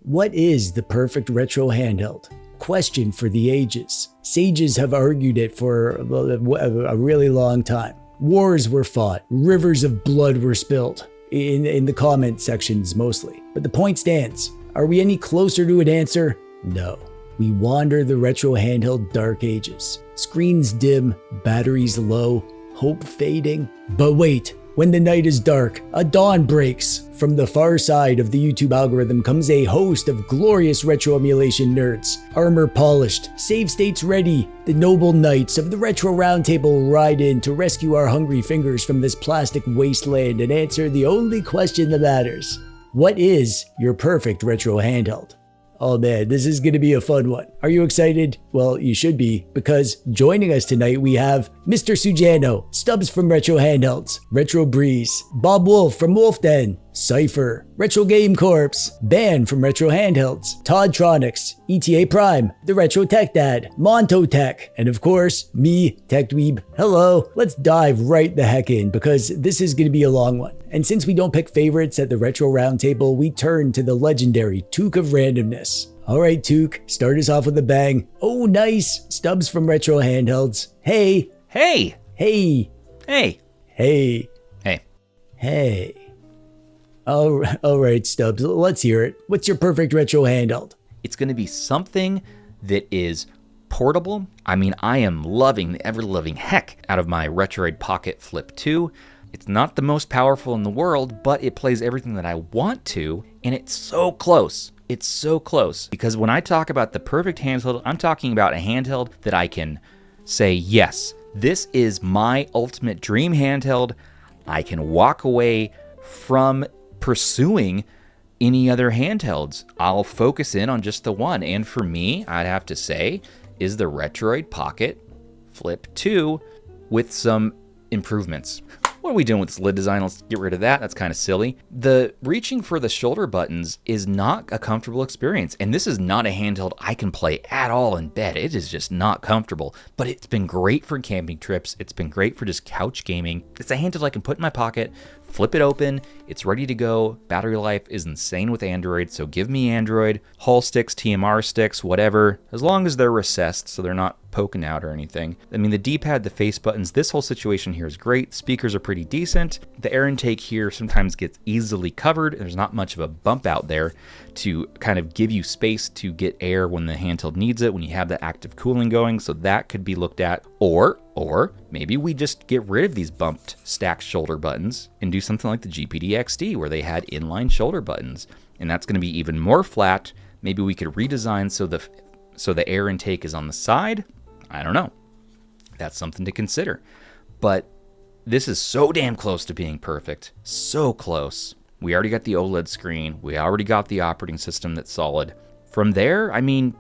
What is the perfect retro handheld? Question for the ages. Sages have argued it for a really long time. Wars were fought, rivers of blood were spilled, in the comment sections mostly. But the point stands. Are we any closer to an answer? No. We wander the retro handheld dark ages. Screens dim, batteries low, hope fading. But wait, when the night is dark, a dawn breaks. From the far side of the YouTube algorithm comes a host of glorious retro emulation nerds. Armor polished, save states ready, the noble knights of the Retro Roundtable ride in to rescue our hungry fingers from this plastic wasteland and answer the only question that matters. What is your perfect retro handheld? Oh man, this is going to be a fun one. Are you excited? Well, you should be, because joining us tonight we have Mr. Sujano, Stubbs from Retro Handhelds, Retro Breeze, Bob Wulff from Wulff Den, Cypher, Retro Game Corps, Ban from Retro Handhelds, ToddTronics, Eta Prime, the Retro Tech Dad, Monto Tech, and of course, me, TechDweeb. Hello, let's dive right the heck in because this is going to be a long one. And since we don't pick favorites at the Retro Roundtable, we turn to the legendary Took of Randomness. Alright Took, start us off with a bang. Oh nice, Stubbs from Retro Handhelds. Hey. Hey. Hey. Hey. Hey. Hey. Hey. Alright Stubbs, let's hear it. What's your perfect retro handheld? It's going to be something that is portable. I mean, I am loving the ever-loving heck out of my Retroid Pocket Flip 2. It's not the most powerful in the world, but it plays everything that I want to, and it's so close. It's so close. Because when I talk about the perfect handheld, I'm talking about a handheld that I can say, yes, this is my ultimate dream handheld. I can walk away from pursuing any other handhelds. I'll focus in on just the one. And for me, I'd have to say, is the Retroid Pocket Flip 2 with some improvements. What are we doing with this lid design? Let's get rid of that. That's kind of silly. The reaching for the shoulder buttons is not a comfortable experience. And this is not a handheld I can play at all in bed. It is just not comfortable. But it's been great for camping trips. It's been great for just couch gaming. It's a handheld I can put in my pocket, flip it open, it's ready to go. Battery life is insane with Android, so give me Android. Hall sticks, TMR sticks, whatever, as long as they're recessed so they're not poking out or anything. I mean, the D-pad, the face buttons, this whole situation here is great. Speakers are pretty decent. The air intake here sometimes gets easily covered. There's not much of a bump out there to kind of give you space to get air when the handheld needs it, when you have the active cooling going, so that could be looked at. Or maybe we just get rid of these bumped stacked shoulder buttons and do something like the GPD XD where they had inline shoulder buttons. And that's going to be even more flat. Maybe we could redesign so the air intake is on the side. I don't know. That's something to consider. But this is so damn close to being perfect. So close. We already got the OLED screen. We already got the operating system that's solid. From there, I mean,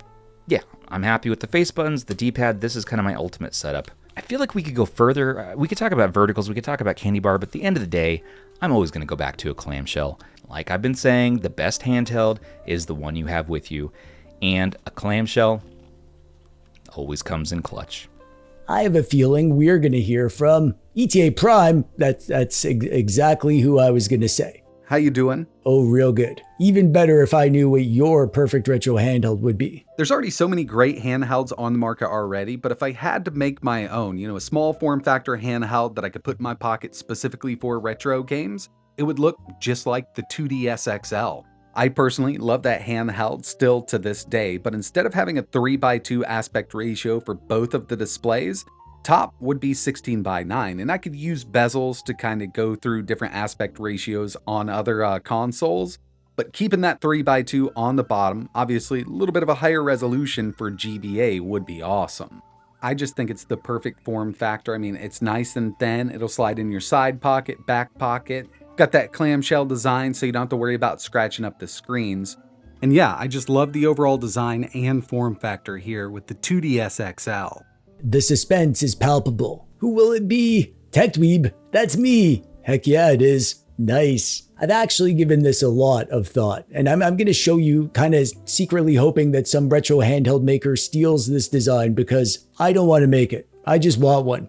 yeah, I'm happy with the face buttons, the D-pad. This is kind of my ultimate setup. I feel like we could go further. We could talk about verticals. We could talk about candy bar. But at the end of the day, I'm always going to go back to a clamshell. Like I've been saying, the best handheld is the one you have with you. And a clamshell always comes in clutch. I have a feeling we're going to hear from Eta Prime. That's exactly who I was going to say. How you doing? Oh, real good. Even better if I knew what your perfect retro handheld would be. There's already so many great handhelds on the market already, but if I had to make my own, a small form factor handheld that I could put in my pocket specifically for retro games, it would look just like the 2DS XL. I personally love that handheld still to this day, but instead of having a 3:2 aspect ratio for both of the displays, top would be 16:9, and I could use bezels to kind of go through different aspect ratios on other consoles, but keeping that 3:2 on the bottom, obviously a little bit of a higher resolution for GBA would be awesome. I just think it's the perfect form factor. I mean, it's nice and thin, it'll slide in your side pocket, back pocket, got that clamshell design so you don't have to worry about scratching up the screens. And yeah, I just love the overall design and form factor here with the 2DS XL. The suspense is palpable. Who will it be? TechDweeb, that's me. Heck yeah, it is. Nice. I've actually given this a lot of thought, and I'm going to show you, kind of secretly hoping that some retro handheld maker steals this design because I don't want to make it. I just want one.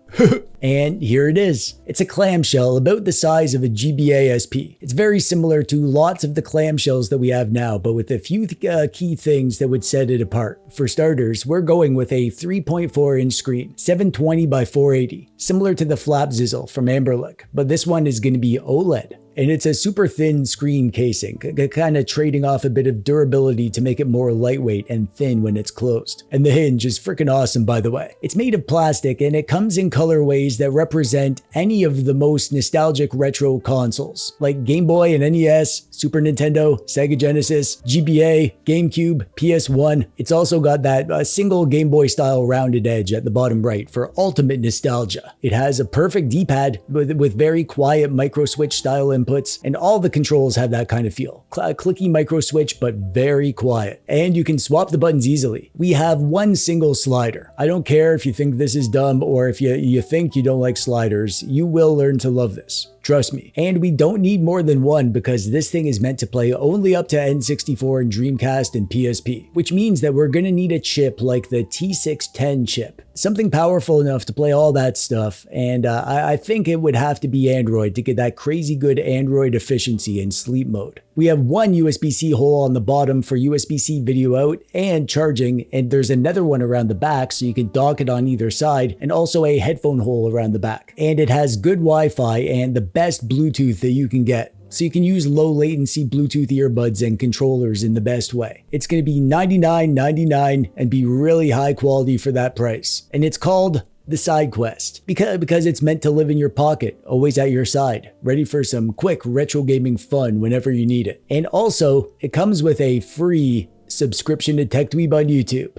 And here it is. It's a clamshell about the size of a GBA SP. It's very similar to lots of the clamshells that we have now, but with a few key things that would set it apart. For starters, we're going with a 3.4 inch screen, 720 by 480, similar to the Flap Zizzle from Amberlook, but this one is going to be OLED. And it's a super thin screen casing, kind of trading off a bit of durability to make it more lightweight and thin when it's closed. And the hinge is freaking awesome, by the way. It's made of plastic and it comes in colorways that represent any of the most nostalgic retro consoles, like Game Boy and NES, Super Nintendo, Sega Genesis, GBA, GameCube, PS1. It's also got that single Game Boy style rounded edge at the bottom right for ultimate nostalgia. It has a perfect D-pad with very quiet micro switch style inputs, and all the controls have that kind of feel. Clicky micro switch, but very quiet. And you can swap the buttons easily. We have one single slider. I don't care if you think this is dumb or if you think you don't like sliders, you will learn to love this. Trust me. And we don't need more than one because this thing is meant to play only up to N64 and Dreamcast and PSP, which means that we're going to need a chip like the T610 chip. Something powerful enough to play all that stuff, and I think it would have to be Android to get that crazy good Android efficiency in sleep mode. We have one USB-C hole on the bottom for USB-C video out and charging, and there's another one around the back so you can dock it on either side, and also a headphone hole around the back. And it has good Wi-Fi and the best Bluetooth that you can get. So you can use low latency Bluetooth earbuds and controllers in the best way. It's going to be $99.99 and be really high quality for that price. And it's called the Side Quest because it's meant to live in your pocket, always at your side, ready for some quick retro gaming fun whenever you need it. And also, it comes with a free subscription to TechDweeb on YouTube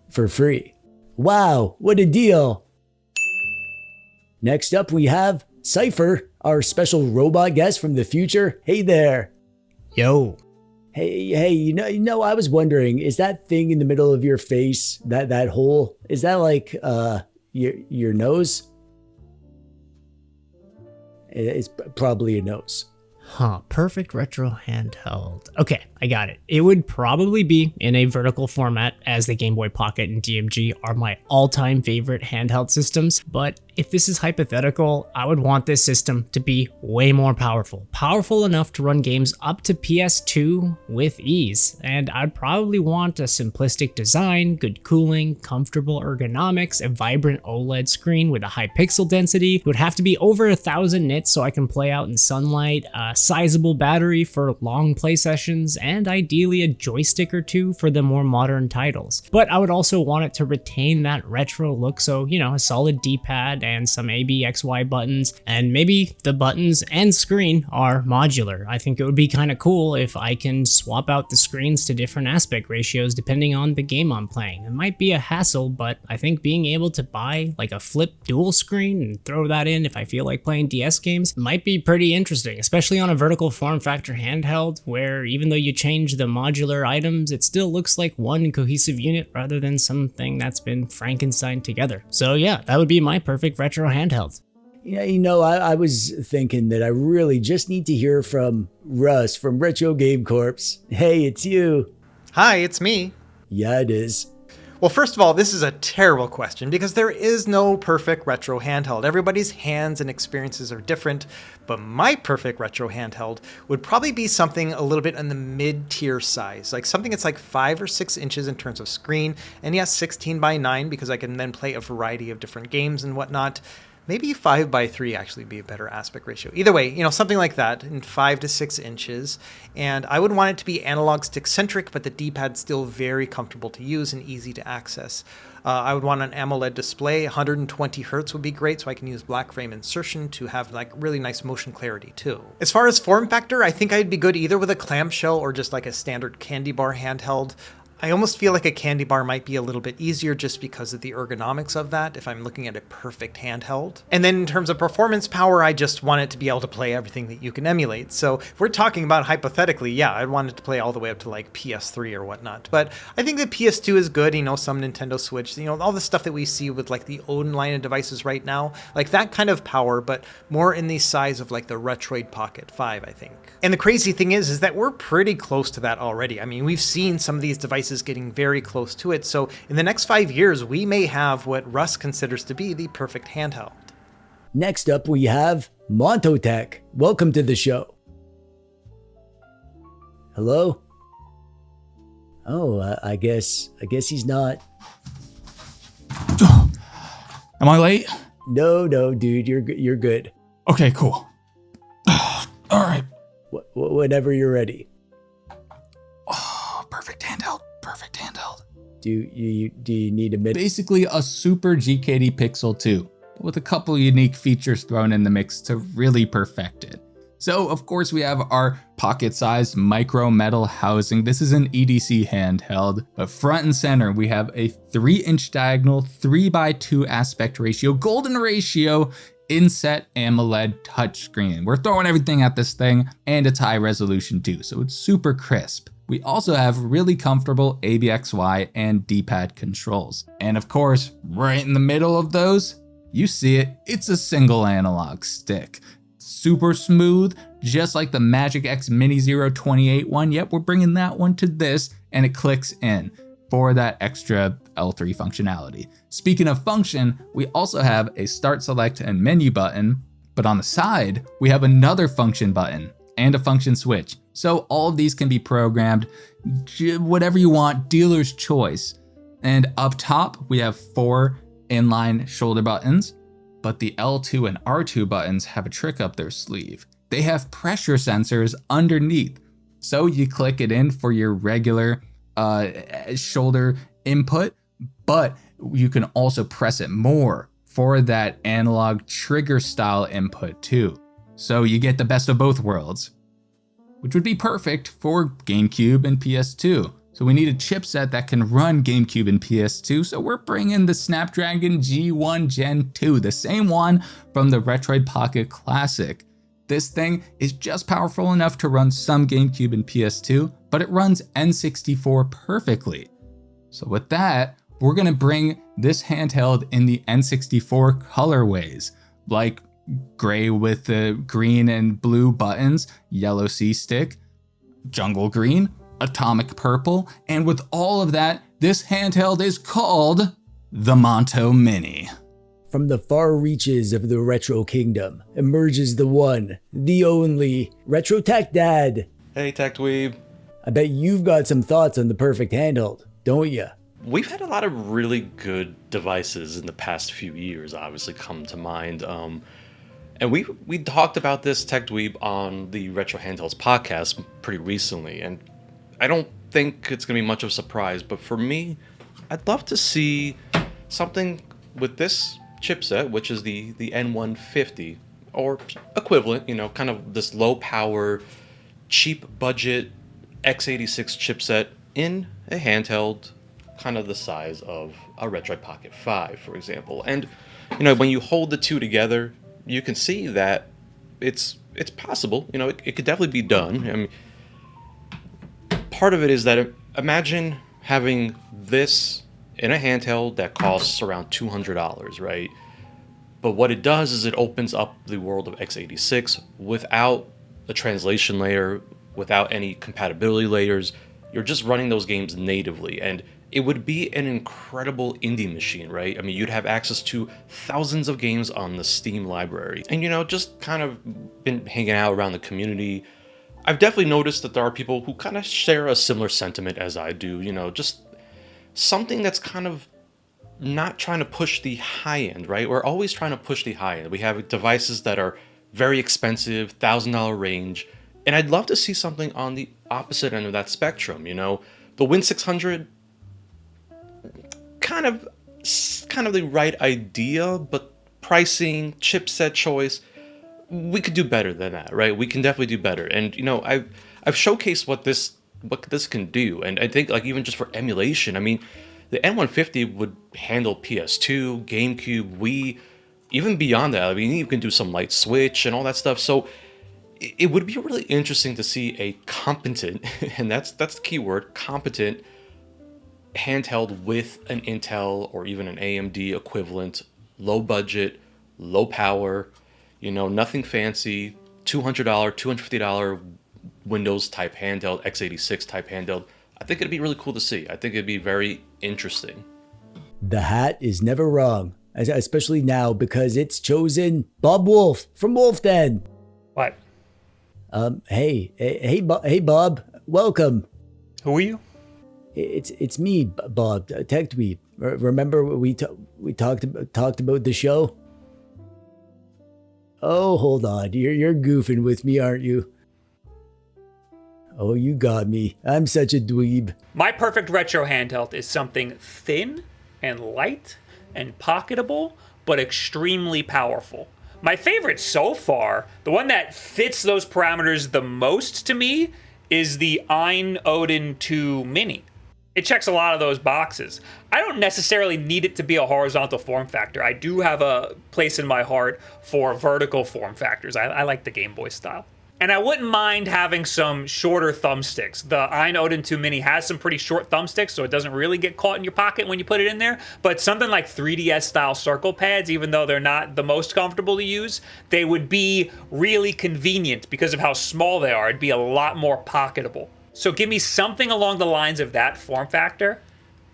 for free. Wow, what a deal! Next up we have Cypher, our special robot guest from the future. Hey there. Yo. Hey, you know, I was wondering, is that thing in the middle of your face, that hole, is that like your nose? It's probably a nose. Huh, perfect retro handheld. Okay, I got it. It would probably be in a vertical format, as the Game Boy Pocket and DMG are my all-time favorite handheld systems, but if this is hypothetical, I would want this system to be way more powerful. Powerful enough to run games up to PS2 with ease, and I'd probably want a simplistic design, good cooling, comfortable ergonomics, a vibrant OLED screen with a high pixel density. It would have to be over 1,000 nits so I can play out in sunlight, a sizable battery for long play sessions, and ideally a joystick or two for the more modern titles. But I would also want it to retain that retro look, so, you know, a solid D-pad and some A, B, X, Y buttons, and maybe the buttons and screen are modular. I think it would be kind of cool if I can swap out the screens to different aspect ratios depending on the game I'm playing. It might be a hassle, but I think being able to buy like a flip dual screen and throw that in if I feel like playing DS games might be pretty interesting, especially on a vertical form factor handheld where even though you change the modular items, it still looks like one cohesive unit rather than something that's been Frankenstein together. So yeah, that would be my perfect retro handheld. Yeah, you know, I was thinking that I really just need to hear from Russ from Retro Game Corps. Hey, it's you. Hi, it's me. Yeah, it is. Well, first of all, this is a terrible question because there is no perfect retro handheld. Everybody's hands and experiences are different, but my perfect retro handheld would probably be something a little bit in the mid-tier size, like something that's like 5 or 6 inches in terms of screen, and yes, 16 by 9 because I can then play a variety of different games and whatnot. Maybe 5 by 3 actually be a better aspect ratio. Either way, you know, something like that in 5 to 6 inches. And I would want it to be analog stick centric, but the D-pad still very comfortable to use and easy to access. I would want an AMOLED display. 120 hertz would be great, so I can use black frame insertion to have like really nice motion clarity too. As far as form factor, I think I'd be good either with a clamshell or just like a standard candy bar handheld. I almost feel like a candy bar might be a little bit easier just because of the ergonomics of that if I'm looking at a perfect handheld. And then in terms of performance power, I just want it to be able to play everything that you can emulate. So if we're talking about hypothetically, yeah, I'd want it to play all the way up to like PS3 or whatnot. But I think that PS2 is good, you know, some Nintendo Switch, you know, all the stuff that we see with like the Odin line of devices right now, like that kind of power, but more in the size of like the Retroid Pocket 5, I think. And the crazy thing is that we're pretty close to that already. I mean, we've seen some of these devices is getting very close to it. So in the next 5 years, we may have what Russ considers to be the perfect handheld. Next up, we have Monto Tech. Welcome to the show. Hello? Oh, I guess he's not. Am I late? No, dude, you're good. Okay, cool. All right. Whenever you're ready. Oh, perfect handheld. Do you need a minute? Basically a super GKD Pixel 2, with a couple unique features thrown in the mix to really perfect it. So of course we have our pocket-sized micro metal housing. This is an EDC handheld, but front and center we have a 3-inch diagonal 3:2 aspect ratio, golden ratio, inset AMOLED touchscreen. We're throwing everything at this thing, and it's high resolution too, so it's super crisp. We also have really comfortable ABXY and D-pad controls. And of course, right in the middle of those, you see it, it's a single analog stick. Super smooth, just like the Magic X Mini 028 one. Yep, we're bringing that one to this, and it clicks in for that extra L3 functionality. Speaking of function, we also have a start, select, and menu button, but on the side, we have another function button and a function switch. So all of these can be programmed whatever you want, dealer's choice. And up top, we have 4 inline shoulder buttons, but the L2 and R2 buttons have a trick up their sleeve. They have pressure sensors underneath. So you click it in for your regular shoulder input, but you can also press it more for that analog trigger style input too. So you get the best of both worlds, which would be perfect for GameCube and PS2. So we need a chipset that can run GameCube and PS2, so we're bringing the Snapdragon G1 Gen 2, the same one from the Retroid Pocket Classic. This thing is just powerful enough to run some GameCube and PS2, but it runs N64 perfectly. So with that, we're gonna bring this handheld in the N64 colorways, like gray with the green and blue buttons, yellow C-stick, jungle green, atomic purple, and with all of that, this handheld is called the Monto Mini. From the far reaches of the retro kingdom emerges the one, the only, Retro Tech Dad. Hey, TechDweeb. I bet you've got some thoughts on the perfect handheld, don't you? We've had a lot of really good devices in the past few years, obviously come to mind. And we talked about this, TechDweeb, on the Retro Handhelds podcast pretty recently, and I don't think it's going to be much of a surprise, but for me, I'd love to see something with this chipset, which is the N150, or equivalent, you know, kind of this low power, cheap budget x86 chipset in a handheld kind of the size of a Retroid Pocket 5, for example. And, you know, when you hold the two together, you can see that it's possible. You know, it could definitely be done. I mean, part of it is that imagine having this in a handheld that costs around $200, right? But what it does is it opens up the world of x86 without a translation layer, without any compatibility layers. You're just running those games natively, and it would be an incredible indie machine, right? I mean, you'd have access to thousands of games on the Steam library. And, you know, just kind of been hanging out around the community, I've definitely noticed that there are people who kind of share a similar sentiment as I do, you know, just something that's kind of not trying to push the high end, right? We're always trying to push the high end. We have devices that are very expensive, $1,000 range, and I'd love to see something on the opposite end of that spectrum, you know? The Win600, kind of the right idea, but pricing, chipset choice, we could do better than that, right? We can definitely do better. And, you know, I've showcased what this can do, and I think, like, even just for emulation, I mean, the N150 would handle PS2, GameCube, Wii, even beyond that. I mean, you can do some light switch and all that stuff. So it would be really interesting to see a competent, and that's the key word, competent handheld with an Intel or even an AMD equivalent, low budget, low power, you know, nothing fancy, $200, $250 Windows type handheld, x86 type handheld. I think it'd be really cool to see. I think it'd be very interesting. The hat is never wrong, especially now because it's chosen Bob Wulff from Wulff Den. What? Hey, Bob, welcome. Who are you? It's me, Bob, TechDweeb. Remember we talked about the show? Oh, hold on, you're goofing with me, aren't you? Oh, you got me. I'm such a dweeb. My perfect retro handheld is something thin and light and pocketable, but extremely powerful. My favorite so far, the one that fits those parameters the most to me, is the Odin 2 Mini. It checks a lot of those boxes. I don't necessarily need it to be a horizontal form factor. I do have a place in my heart for vertical form factors. I like the Game Boy style. And I wouldn't mind having some shorter thumbsticks. The Odin 2 Mini has some pretty short thumbsticks, so it doesn't really get caught in your pocket when you put it in there. But something like 3DS style circle pads, even though they're not the most comfortable to use, they would be really convenient because of how small they are. It'd be a lot more pocketable. So give me something along the lines of that form factor,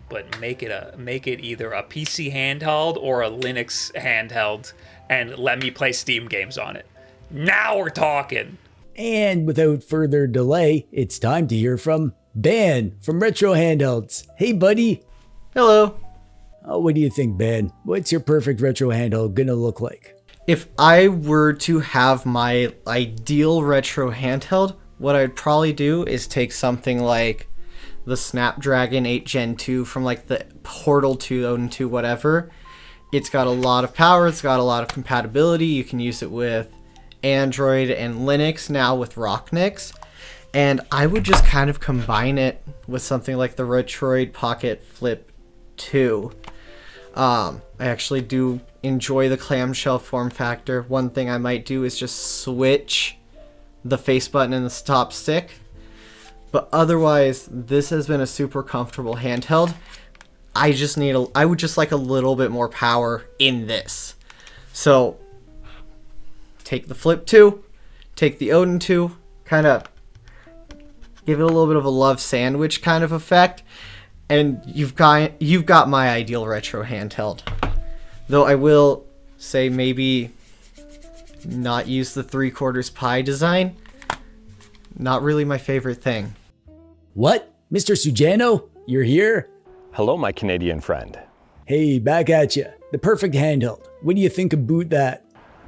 but make it either a PC handheld or a Linux handheld, and let me play Steam games on it. Now we're talking. And without further delay, it's time to hear from Ben from Retro Handhelds. Hey, buddy. Hello. Oh, what do you think, Ben? What's your perfect retro handheld gonna look like? If I were to have my ideal retro handheld, what I'd probably do is take something like the Snapdragon 8 Gen 2 from like the Portal 2, Odin 2, whatever. It's got a lot of power. It's got a lot of compatibility. You can use it with Android and Linux, now with Rocknix. And I would just kind of combine it with something like the Retroid Pocket Flip 2. I actually do enjoy the clamshell form factor. One thing I might do is just switch the face button and the stop stick. But otherwise, this has been a super comfortable handheld. I would just like a little bit more power in this. So take the Flip 2, take the Odin 2, kind of give it a little bit of a love sandwich kind of effect, and you've got my ideal retro handheld. Though I will say maybe not use the 3/4 pie design. Not really my favorite thing. What? Mr. Sujano? You're here? Hello, my Canadian friend. Hey, back at you. The perfect handheld. What do you think about that?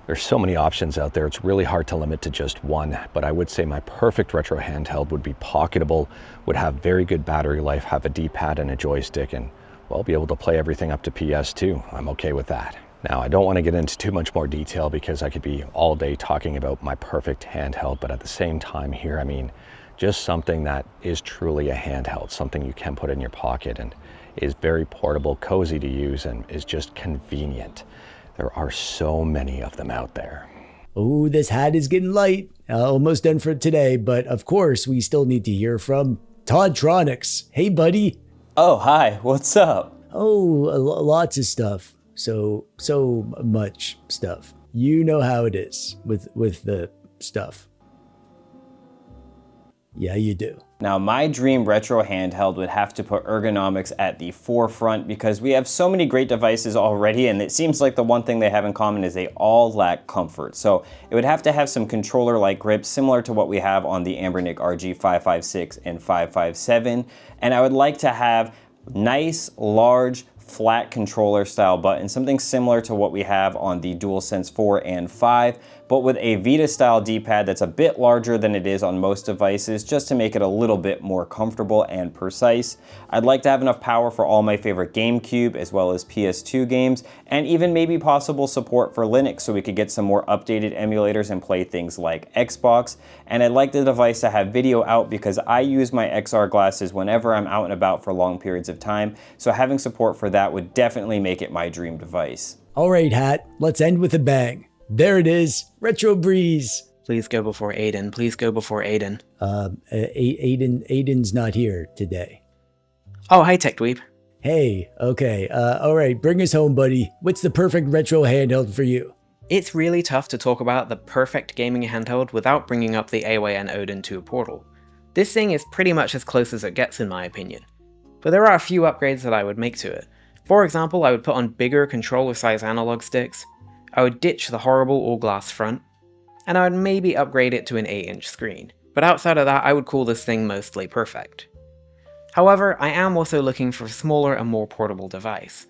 There's so many options out there, it's really hard to limit to just one, but I would say my perfect retro handheld would be pocketable, would have very good battery life, have a D-pad and a joystick, and, well, be able to play everything up to PS2. I'm okay with that. Now, I don't want to get into too much more detail because I could be all day talking about my perfect handheld, but at the same time here, I mean, just something that is truly a handheld, something you can put in your pocket and is very portable, cozy to use, and is just convenient. There are so many of them out there. Oh, this hat is getting light. Almost done for today, but of course, we still need to hear from ToddTronics. Hey, buddy. Oh, hi. What's up? Oh, lots of stuff. So much stuff. You know how it is with the stuff. Yeah, you do. Now, my dream retro handheld would have to put ergonomics at the forefront because we have so many great devices already, and it seems like the one thing they have in common is they all lack comfort. So it would have to have some controller-like grip similar to what we have on the Anbernic RG556 and 557. And I would like to have nice, large, flat controller style buttons, something similar to what we have on the DualSense 4 and 5, but with a Vita style D-pad that's a bit larger than it is on most devices, just to make it a little bit more comfortable and precise. I'd like to have enough power for all my favorite GameCube as well as PS2 games, and even maybe possible support for Linux so we could get some more updated emulators and play things like Xbox. And I'd like the device to have video out because I use my XR glasses whenever I'm out and about for long periods of time, so having support for that would definitely make it my dream device. All right, Hat, let's end with a bang. There it is, Retro Breeze. Please go before Aiden. Please go before Aiden. Aiden's not here today. Oh, hi, TechDweeb. Hey, okay, all right, bring us home, buddy. What's the perfect retro handheld for you? It's really tough to talk about the perfect gaming handheld without bringing up the AYN Odin 2 Portal. This thing is pretty much as close as it gets in my opinion. But there are a few upgrades that I would make to it. For example, I would put on bigger controller size analog sticks, I would ditch the horrible all glass front, and I would maybe upgrade it to an 8-inch screen. But outside of that, I would call this thing mostly perfect. However, I am also looking for a smaller and more portable device,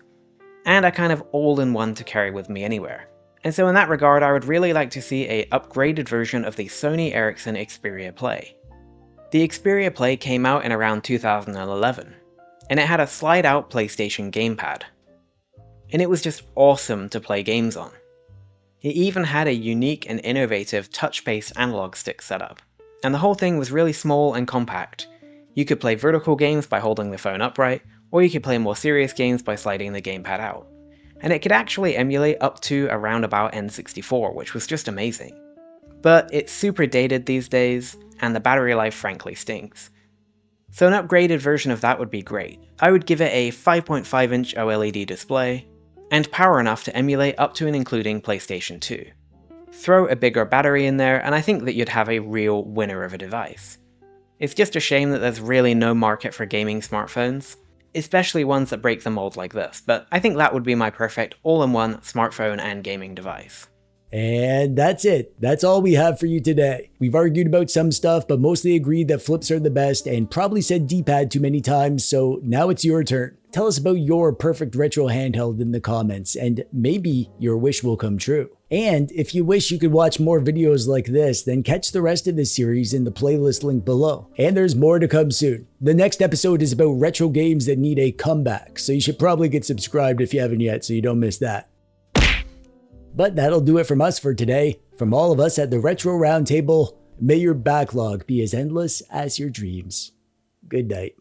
and a kind of all-in-one to carry with me anywhere. And so in that regard, I would really like to see a upgraded version of the Sony Ericsson Xperia Play. The Xperia Play came out in around 2011, and it had a slide-out PlayStation gamepad. And it was just awesome to play games on. It even had a unique and innovative touch-based analog stick setup, and the whole thing was really small and compact. You could play vertical games by holding the phone upright, or you could play more serious games by sliding the gamepad out. And it could actually emulate up to around about N64, which was just amazing. But it's super dated these days, and the battery life frankly stinks. So an upgraded version of that would be great. I would give it a 5.5-inch OLED display, and power enough to emulate up to and including PlayStation 2. Throw a bigger battery in there, and I think that you'd have a real winner of a device. It's just a shame that there's really no market for gaming smartphones, especially ones that break the mold like this, but I think that would be my perfect all-in-one smartphone and gaming device. And that's it. That's all we have for you today. We've argued about some stuff, but mostly agreed that flips are the best and probably said D-pad too many times, so now it's your turn. Tell us about your perfect retro handheld in the comments, and maybe your wish will come true. And if you wish you could watch more videos like this, then catch the rest of this series in the playlist link below. And there's more to come soon. The next episode is about retro games that need a comeback, so you should probably get subscribed if you haven't yet so you don't miss that. But that'll do it from us for today. From all of us at the Retro Roundtable, may your backlog be as endless as your dreams. Good night.